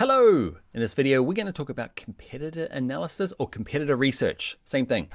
Hello! In this video, we're going to talk about competitor analysis or competitor research. Same thing.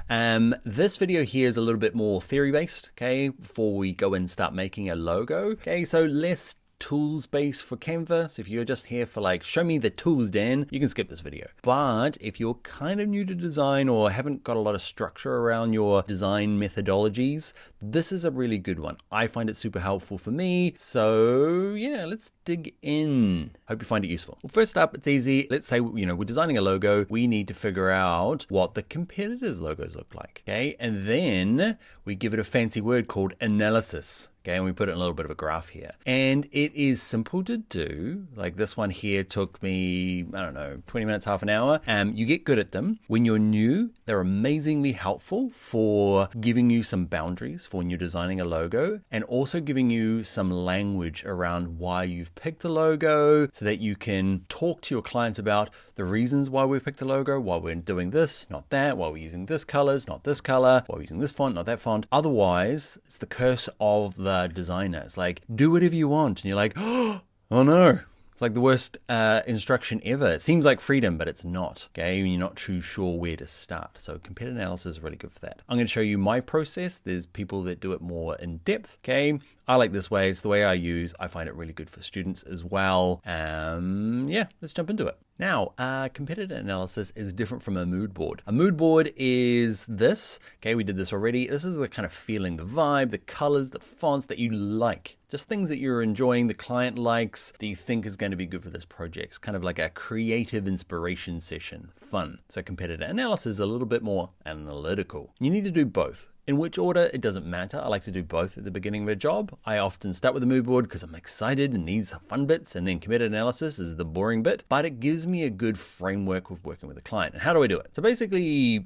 This video here is a little bit more theory-based, okay, before we go and start making a logo. Okay, so less tools based for Canva. So if you're just here for like, show me the tools, Dan, you can skip this video. But if you're kind of new to design or haven't got a lot of structure around your design methodologies, this is a really good one. I find it super helpful for me. So yeah, let's dig in. Hope you find it useful. Well, first up, it's easy. Let's say, we're designing a logo. We need to figure out what the competitors' logos look like. Okay. And then we give it a fancy word called analysis. Okay, and we put it in a little bit of a graph here. And it is simple to do. Like this one here took me, 20 minutes, half an hour. You get good at them. When you're new, they're amazingly helpful for giving you some boundaries for when you're designing a logo, and also giving you some language around why you've picked a logo so that you can talk to your clients about the reasons why we've picked the logo, why we're doing this, not that, why we're using this colors, not this color, why we're using this font, not that font. Otherwise, it's the curse of the designer. It's like, do whatever you want. And you're like, oh no. It's like the worst instruction ever. It seems like freedom, but it's not. Okay, you're not too sure where to start. So competitor analysis is really good for that. I'm going to show you my process. There's people that do it more in depth. Okay, I like this way. It's the way I use. I find it really good for students as well. Yeah, let's jump into it. Now, competitor analysis is different from a mood board. A mood board is this. Okay, we did this already. This is the kind of feeling, the vibe, the colors, the fonts that you like. Just things that you're enjoying, the client likes, that you think is going to be good for this project. It's kind of like a creative inspiration session. Fun. So competitor analysis is a little bit more analytical. You need to do both. In which order, it doesn't matter. I like to do both at the beginning of a job. I often start with the mood board because I'm excited and these are fun bits, and then competitor analysis is the boring bit, but it gives me a good framework of working with a client. And how do I do it? So basically,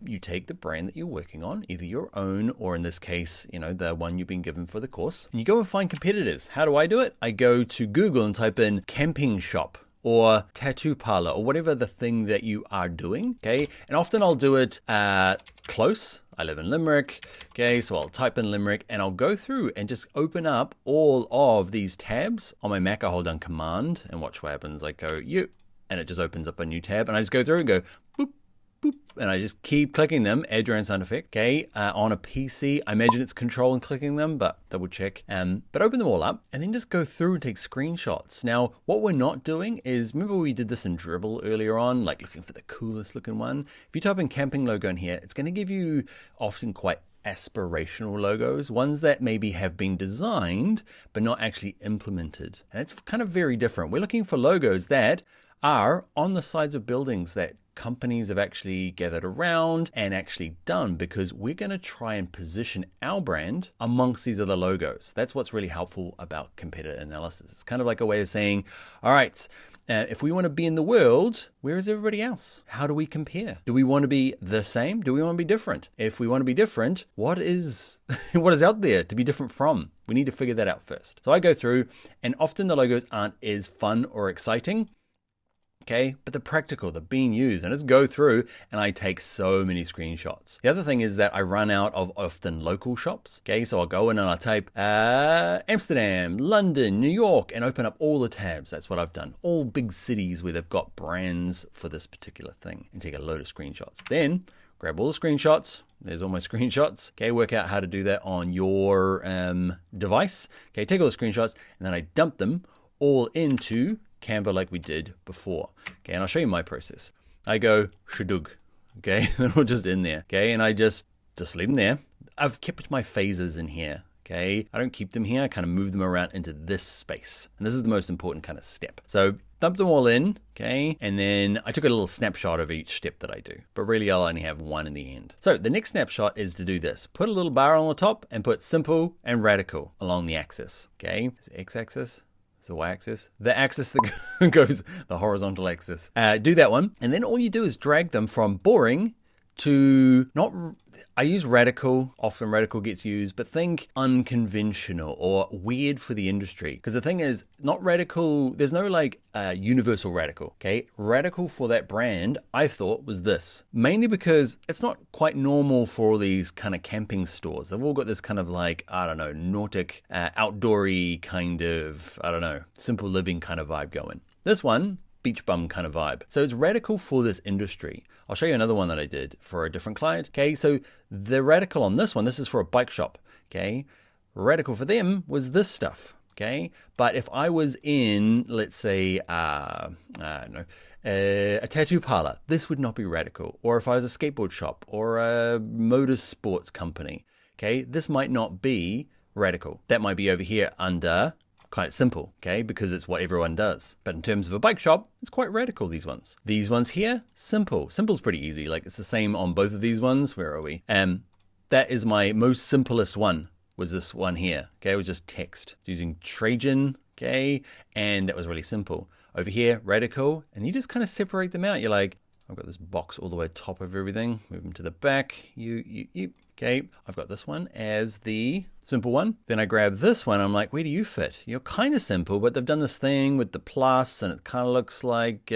you take the brand that you're working on, either your own or in this case, the one you've been given for the course, and you go and find competitors. How do I do it? I go to Google and type in camping shop or tattoo parlor or whatever the thing that you are doing, okay? And often I'll do it close. I live in Limerick, okay? So I'll type in Limerick and I'll go through and just open up all of these tabs. On my Mac, I hold down Command and watch what happens. I go, and it just opens up a new tab, and I just go through and go, boop, boop, and I just keep clicking them, add your own sound effect, okay? On a PC, I imagine it's Control and clicking them, but double check. But open them all up and then just go through and take screenshots. Now, what we're not doing is, remember we did this in Dribbble earlier on, like looking for the coolest looking one? If you type in camping logo in here, it's gonna give you often quite aspirational logos, ones that maybe have been designed, but not actually implemented. And it's kind of very different. We're looking for logos that are on the sides of buildings that companies have actually gathered around and actually done, because we're going to try and position our brand amongst these other logos. That's what's really helpful about competitor analysis. It's kind of like a way of saying, all right, if we want to be in the world, where is everybody else? How do we compare? Do we want to be the same? Do we want to be different? If we want to be different, what is what is out there to be different from? We need to figure that out first. So I go through, and often the logos aren't as fun or exciting, okay, but they're practical, they're being used, and I just go through and I take so many screenshots. The other thing is that I run out of often local shops, okay, so I'll go in and I'll type Amsterdam, London, New York, and open up all the tabs. That's what I've done. All big cities where they've got brands for this particular thing, and take a load of screenshots. Then grab all the screenshots. There's all my screenshots. Okay, work out how to do that on your device. Okay, take all the screenshots, and then I dump them all into Canva like we did before. Okay, and I'll show you my process. I go shadug, okay, and we're just in there, okay, and I just leave them there. I've kept my phases in here, okay. I don't keep them here, I kind of move them around into this space. And this is the most important kind of step. So dump them all in, okay, and then I took a little snapshot of each step that I do, but really I'll only have one in the end. So the next snapshot is to do this. Put a little bar on the top and put simple and radical along the axis, okay. Is it x-axis? It's the y-axis, the axis that goes, the horizontal axis. Do that one. And then all you do is drag them from boring to not, I use radical, often radical gets used, but think unconventional or weird for the industry. Because the thing is, not radical, there's no like universal radical, okay? Radical for that brand, I thought was this. Mainly because it's not quite normal for all these kind of camping stores. They've all got this kind of like, I don't know, Nautic, outdoory kind of, I don't know, simple living kind of vibe going. This one beach bum kind of vibe. So it's radical for this industry. I'll show you another one that I did for a different client. Okay, so the radical on this one, this is for a bike shop. Okay, radical for them was this stuff. Okay, but if I was in, let's say, I don't know, a tattoo parlor, this would not be radical. Or if I was a skateboard shop or a motorsports company, okay, this might not be radical. That might be over here under quite simple, okay, because it's what everyone does. But in terms of a bike shop, it's quite radical, these ones. These ones here, simple. Simple's pretty easy. Like it's the same on both of these ones. Where are we? That is my most simplest one. Was this one here, okay? It was just text. It's using Trajan, okay? And that was really simple. Over here, radical, and you just kind of separate them out. You're like, I've got this box all the way top of everything. Move them to the back. Okay, I've got this one as the simple one. Then I grab this one. I'm like, where do you fit? You're kind of simple, but they've done this thing with the plus, and it kind of looks like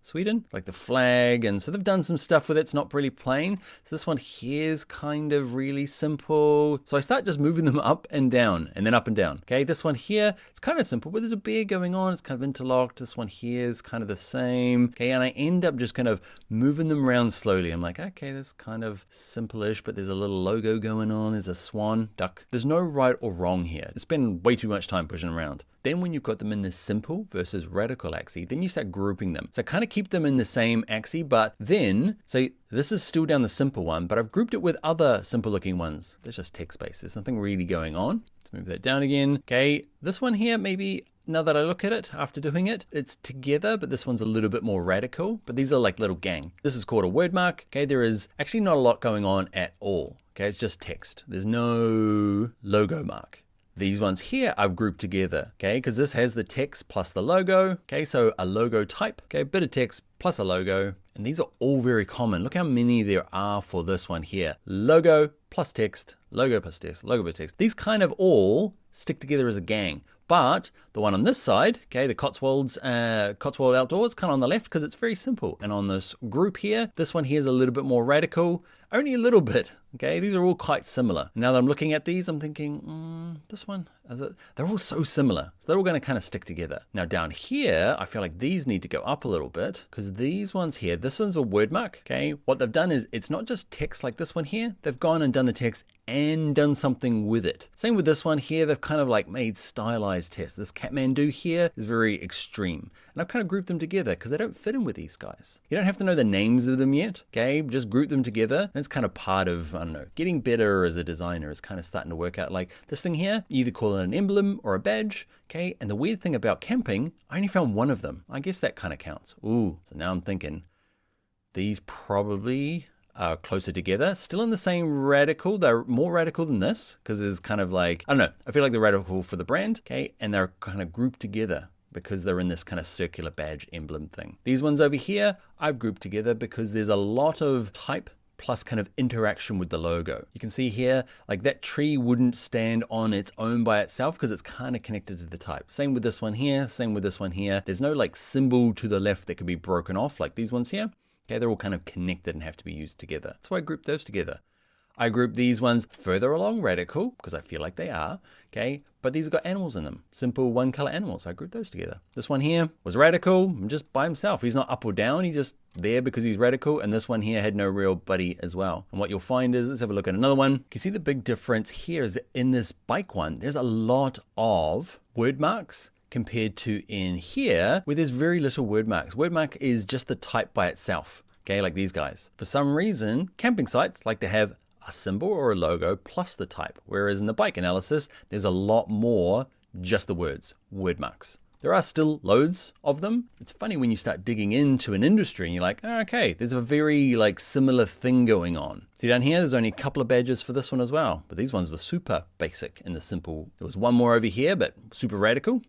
Sweden, like the flag. And so they've done some stuff with it. It's not really plain. So this one here is kind of really simple. So I start just moving them up and down and then up and down. Okay, this one here, it's kind of simple, but there's a bear going on. It's kind of interlocked. This one here is kind of the same. Okay, and I end up just kind of moving them around slowly. I'm like, okay, that's kind of simple-ish, but there's a little logo going on. There's a swan, duck. There's no right or wrong here. I spend way too much time pushing around. Then when you've got them in this simple versus radical axis, then you start grouping them. So kind of keep them in the same axis, but then, so this is still down the simple one, but I've grouped it with other simple looking ones. There's just text space. There's nothing really going on. Let's move that down again. Okay, this one here, maybe now that I look at it after doing it, it's together, but this one's a little bit more radical, but these are like little gang. This is called a word mark. Okay, there is actually not a lot going on at all. Okay, it's just text. There's no logo mark. These ones here I've grouped together, okay, because this has the text plus the logo. Okay, so a logo type, okay, bit of text plus a logo. And these are all very common. Look how many there are for this one here. Logo plus text, logo plus text, logo plus text. These kind of all stick together as a gang. But the one on this side, okay, the Cotswold Outdoors, kind of on the left because it's very simple. And on this group here, this one here is a little bit more radical, only a little bit. Okay, these are all quite similar. Now that I'm looking at these, I'm thinking, this one, they're all so similar. So they're all going to kind of stick together. Now down here, I feel like these need to go up a little bit because these ones here, this one's a word mark. Okay, what they've done is it's not just text like this one here. They've gone and done the text and done something with it. Same with this one here. They've kind of like made stylized text. This Kathmandu here is very extreme. And I've kind of grouped them together because they don't fit in with these guys. You don't have to know the names of them yet. Okay, just group them together. And it's kind of part of, I don't know, getting better as a designer is kind of starting to work out. Like this thing here, you either call it an emblem or a badge. Okay, and the weird thing about camping, I only found one of them. I guess that kind of counts. Ooh, so now I'm thinking these probably are closer together, still in the same radical. They're more radical than this because there's kind of like, I don't know, I feel like they're radical for the brand, okay, and they're kind of grouped together because they're in this kind of circular badge emblem thing. These ones over here, I've grouped together because there's a lot of type plus kind of interaction with the logo. You can see here, like that tree wouldn't stand on its own by itself because it's kind of connected to the type. Same with this one here, same with this one here. There's no like symbol to the left that could be broken off like these ones here. Okay, they're all kind of connected and have to be used together. That's why I grouped those together. I grouped these ones further along radical because I feel like they are, okay? But these have got animals in them, simple one color animals. I grouped those together. This one here was radical, just by himself. He's not up or down, he's just there because he's radical. And this one here had no real buddy as well. And what you'll find is, let's have a look at another one. You can see the big difference here is in this bike one, there's a lot of word marks compared to in here where there's very little word marks. Word mark is just the type by itself, okay, like these guys. For some reason, camping sites like to have a symbol or a logo plus the type, whereas in the bike analysis, there's a lot more just the words, word marks. There are still loads of them. It's funny when you start digging into an industry and you're like, oh, okay, there's a very like similar thing going on. See down here, there's only a couple of badges for this one as well, but these ones were super basic in the simple. There was one more over here, but super radical.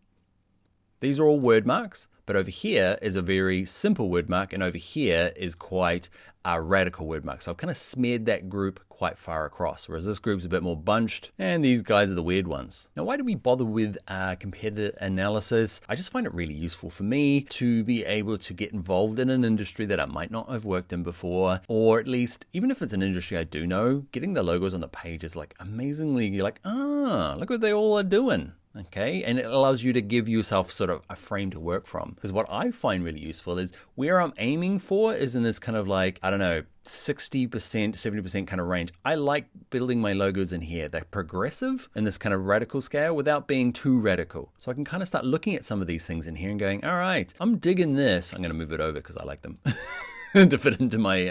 These are all word marks, but over here is a very simple word mark, and over here is quite a radical word mark. So I've kind of smeared that group quite far across, whereas this group's a bit more bunched, and these guys are the weird ones. Now, why do we bother with competitor analysis? I just find it really useful for me to be able to get involved in an industry that I might not have worked in before, or at least, even if it's an industry I do know, getting the logos on the page is like amazingly, you're like, look what they all are doing. okay? And it allows you to give yourself sort of a frame to work from. Because what I find really useful is where I'm aiming for is in this kind of like, I don't know, 60%, 70% kind of range. I like building my logos in here. They're progressive in this kind of radical scale without being too radical. So I can kind of start looking at some of these things in here and going, all right, I'm digging this. I'm going to move it over because I like them. To fit into my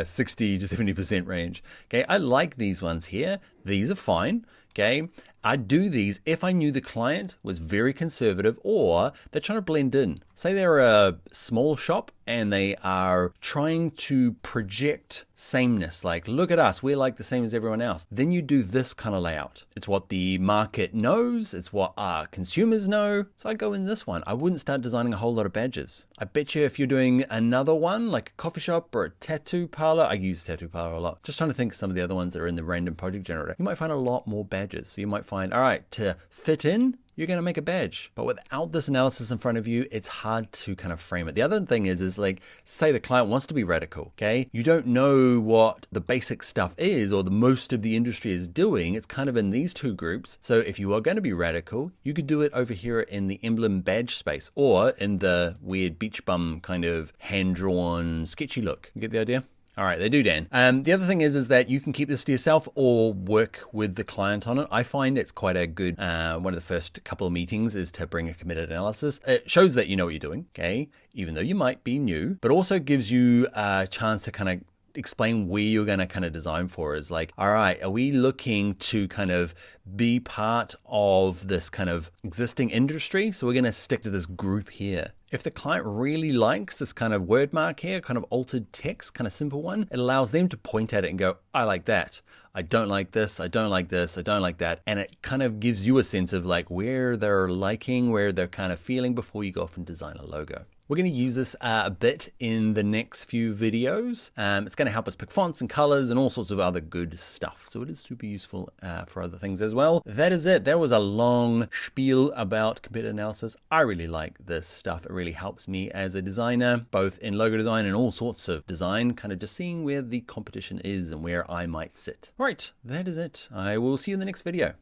60 to 70% range. Okay, I like these ones here. These are fine. Okay, I'd do these if I knew the client was very conservative or they're trying to blend in. Say they're a small shop and they are trying to project sameness, like look at us, we're like the same as everyone else. Then you do this kind of layout. It's what the market knows, it's what our consumers know. So I go in this one. I wouldn't start designing a whole lot of badges. I bet you if you're doing another one, like a coffee shop or a tattoo parlor, I use tattoo parlor a lot. Just trying to think of some of the other ones that are in the random project generator. You might find a lot more badges. So you might find, all right, to fit in, you're going to make a badge. But without this analysis in front of you, it's hard to kind of frame it. The other thing is like, say the client wants to be radical, okay? You don't know what the basic stuff is or the most of the industry is doing. It's kind of in these two groups. So if you are going to be radical, you could do it over here in the emblem badge space or in the weird beach bum kind of hand-drawn sketchy look. You get the idea? All right, they do, Dan. The other thing is that you can keep this to yourself or work with the client on it. I find it's quite a good, one of the first couple of meetings is to bring a committed analysis. It shows that you know what you're doing, okay? Even though you might be new, but also gives you a chance to kind of explain where you're going to kind of design for is like, all right, are we looking to kind of be part of this kind of existing industry? So we're going to stick to this group here. If the client really likes this kind of word mark here, kind of altered text, kind of simple one, it allows them to point at it and go, I like that. I don't like this. I don't like this. I don't like that. And it kind of gives you a sense of like where they're liking, where they're kind of feeling before you go off and design a logo. We're going to use this a bit in the next few videos. It's going to help us pick fonts and colors and all sorts of other good stuff. So it is super useful for other things as well. That is it. That was a long spiel about competitor analysis. I really like this stuff. It really helps me as a designer, both in logo design and all sorts of design, kind of just seeing where the competition is and where I might sit. All right, that is it. I will see you in the next video.